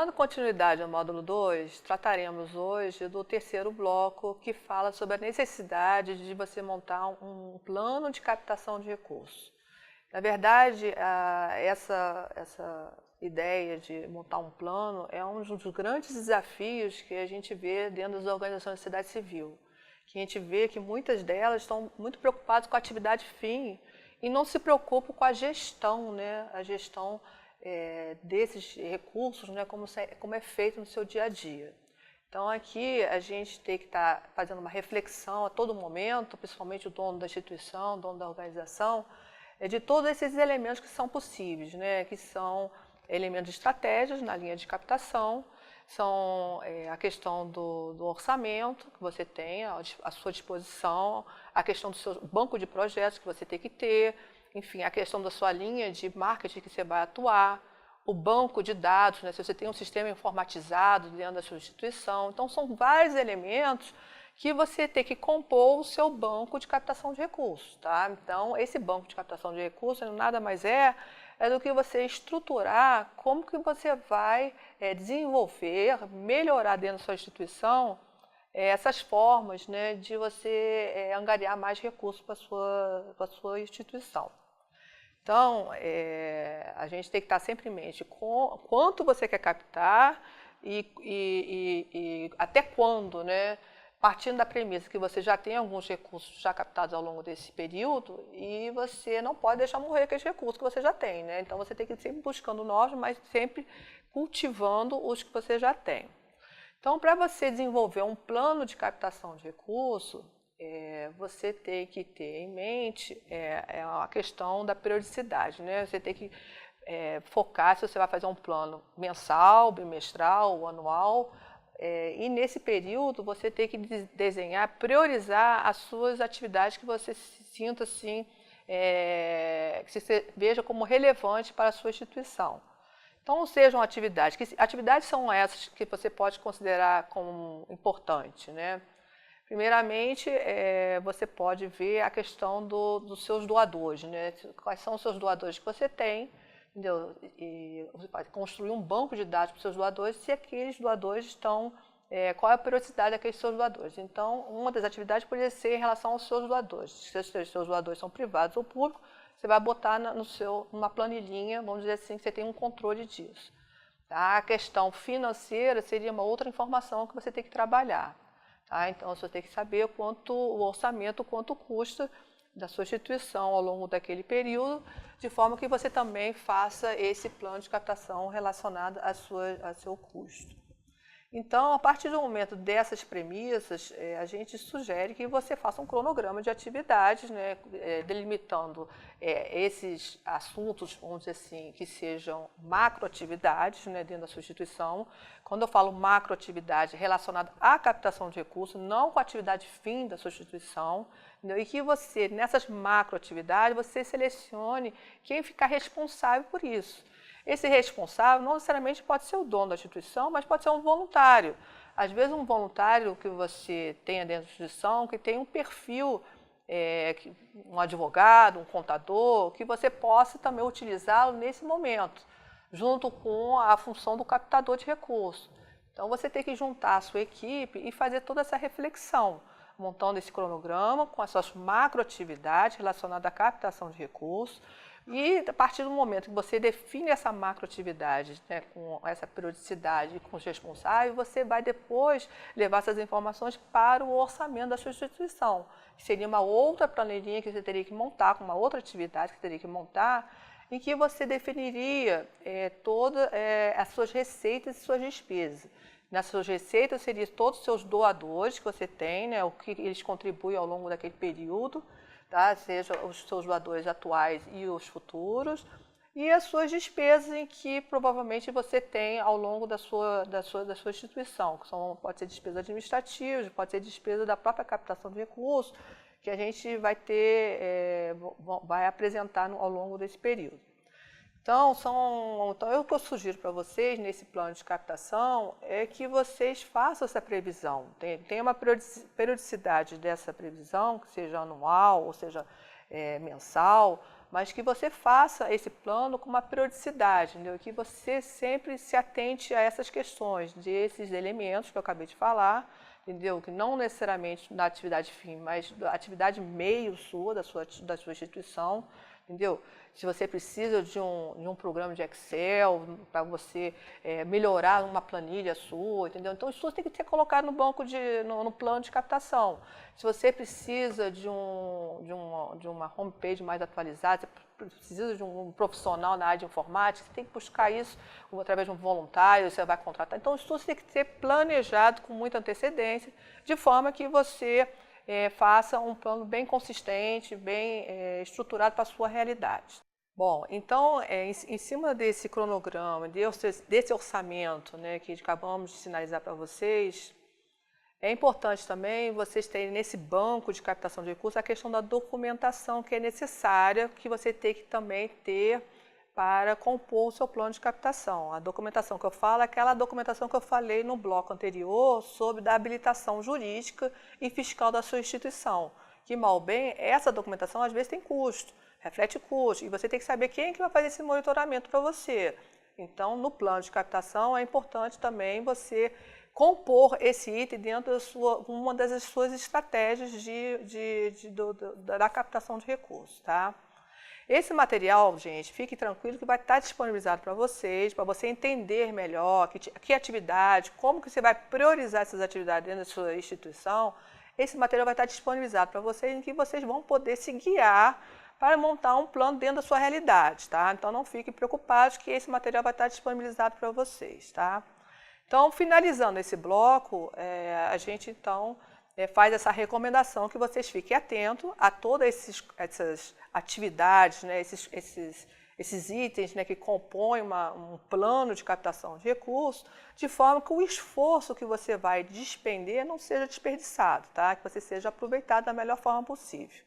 Dando continuidade ao módulo 2, trataremos hoje do terceiro bloco, que fala sobre a necessidade de você montar um plano de captação de recursos. Na verdade, essa ideia de montar um plano é um dos grandes desafios que a gente vê dentro das organizações da sociedade civil. Que a gente vê que muitas delas estão muito preocupadas com a atividade fim e não se preocupam com a gestão, né? A gestão desses recursos, né? Como é feito no seu dia a dia. Então, aqui a gente tem que estar fazendo uma reflexão a todo momento, principalmente o dono da instituição, o dono da organização, de todos esses elementos que são possíveis, né? Que são elementos de estratégias na linha de captação, são a questão do orçamento que você tem à sua disposição, a questão do seu banco de projetos que você tem que ter, enfim, a questão da sua linha de marketing que você vai atuar, o banco de dados, né? Se você tem um sistema informatizado dentro da sua instituição. Então, são vários elementos que você tem que compor o seu banco de captação de recursos, tá? Então, esse banco de captação de recursos nada mais é do que você estruturar como que você vai desenvolver, melhorar dentro da sua instituição essas formas, né, de você angariar mais recursos para a sua instituição. Então, a gente tem que estar sempre em mente quanto você quer captar e até quando, né? Partindo da premissa que você já tem alguns recursos já captados ao longo desse período e você não pode deixar morrer aqueles recursos que você já tem, né? Então, você tem que ir sempre buscando novos, mas sempre cultivando os que você já tem. Então, para você desenvolver um plano de captação de recursos, você tem que ter em mente a questão da periodicidade, né? Você tem que focar se você vai fazer um plano mensal, bimestral ou anual, e nesse período você tem que desenhar, priorizar as suas atividades que você se sinta assim, que você veja como relevante para a sua instituição. Então, sejam atividades, que atividades são essas que você pode considerar como importantes, né? Primeiramente, você pode ver a questão dos seus doadores, né? Quais são os seus doadores que você tem, entendeu? E você pode construir um banco de dados para os seus doadores, se aqueles doadores estão, qual é a periodicidade daqueles seus doadores. Então, uma das atividades poderia ser em relação aos seus doadores. Se os seus doadores são privados ou públicos, você vai botar numa planilhinha, vamos dizer assim, que você tem um controle disso. Tá? A questão financeira seria uma outra informação que você tem que trabalhar. Tá? Então, você tem que saber o orçamento, quanto custa da sua instituição ao longo daquele período, de forma que você também faça esse plano de captação relacionado a seu custo. Então, a partir do momento dessas premissas, a gente sugere que você faça um cronograma de atividades, né, delimitando esses assuntos, vamos dizer assim, que sejam macroatividades, né, dentro da sua instituição. Quando eu falo macroatividade relacionada à captação de recursos, não com a atividade fim da sua instituição, entendeu? E que você, nessas macroatividades, você selecione quem ficar responsável por isso. Esse responsável não necessariamente pode ser o dono da instituição, mas pode ser um voluntário. Às vezes, um voluntário que você tenha dentro da instituição, que tem um perfil, um advogado, um contador, que você possa também utilizá-lo nesse momento, junto com a função do captador de recursos. Então, você tem que juntar a sua equipe e fazer toda essa reflexão, montando esse cronograma com as suas macroatividades relacionadas à captação de recursos. E a partir do momento que você define essa macroatividade, né, com essa periodicidade e com os responsáveis, você vai depois levar essas informações para o orçamento da sua instituição, que seria uma outra planilhinha que você teria que montar, com uma outra atividade que você teria que montar, em que você definiria todas as suas receitas e suas despesas. Nas suas receitas seriam todos os seus doadores que você tem, né, o que eles contribuem ao longo daquele período, tá? Seja os seus doadores atuais e os futuros, e as suas despesas em que provavelmente você tem ao longo da sua instituição, que pode ser despesas administrativas, pode ser despesa da própria captação de recursos, que a gente vai vai apresentar ao longo desse período. Então, o que eu sugiro para vocês nesse plano de captação é que vocês façam essa previsão. Tem uma periodicidade dessa previsão, que seja anual ou seja mensal, mas que você faça esse plano com uma periodicidade, entendeu? Que você sempre se atente a essas questões, desses elementos que eu acabei de falar, entendeu? Que não necessariamente da atividade fim, mas da atividade meio sua, da sua instituição, entendeu? Se você precisa de um programa de Excel para você melhorar uma planilha sua, entendeu? Então, isso tudo tem que ser colocado no no plano de captação. Se você precisa de uma homepage mais atualizada, você precisa de um profissional na área de informática, você tem que buscar isso através de um voluntário, você vai contratar. Então, isso tudo tem que ser planejado com muita antecedência, de forma que você faça um plano bem consistente, bem estruturado para a sua realidade. Bom, então, em cima desse cronograma, desse orçamento, né, que acabamos de sinalizar para vocês, é importante também vocês terem nesse banco de captação de recursos a questão da documentação que é necessária, que você tem que também ter para compor o seu plano de captação. A documentação que eu falo é aquela documentação que eu falei no bloco anterior sobre da habilitação jurídica e fiscal da sua instituição. Que, mal ou bem, essa documentação às vezes tem custo, reflete custo, e você tem que saber quem é que vai fazer esse monitoramento para você. Então, no plano de captação, é importante também você compor esse item dentro uma das suas estratégias da captação de recursos, tá? Esse material, gente, fique tranquilo que vai estar disponibilizado para vocês, para você entender melhor que atividade, como que você vai priorizar essas atividades dentro da sua instituição. Esse material vai estar disponibilizado para vocês, em que vocês vão poder se guiar para montar um plano dentro da sua realidade, tá? Então, não fiquem preocupados que esse material vai estar disponibilizado para vocês, tá? Então, finalizando esse bloco, a gente, então, faz essa recomendação que vocês fiquem atentos a todas essas atividades, né, esses itens, né, que compõem um plano de captação de recursos, de forma que o esforço que você vai despender não seja desperdiçado, tá? Que você seja aproveitado da melhor forma possível.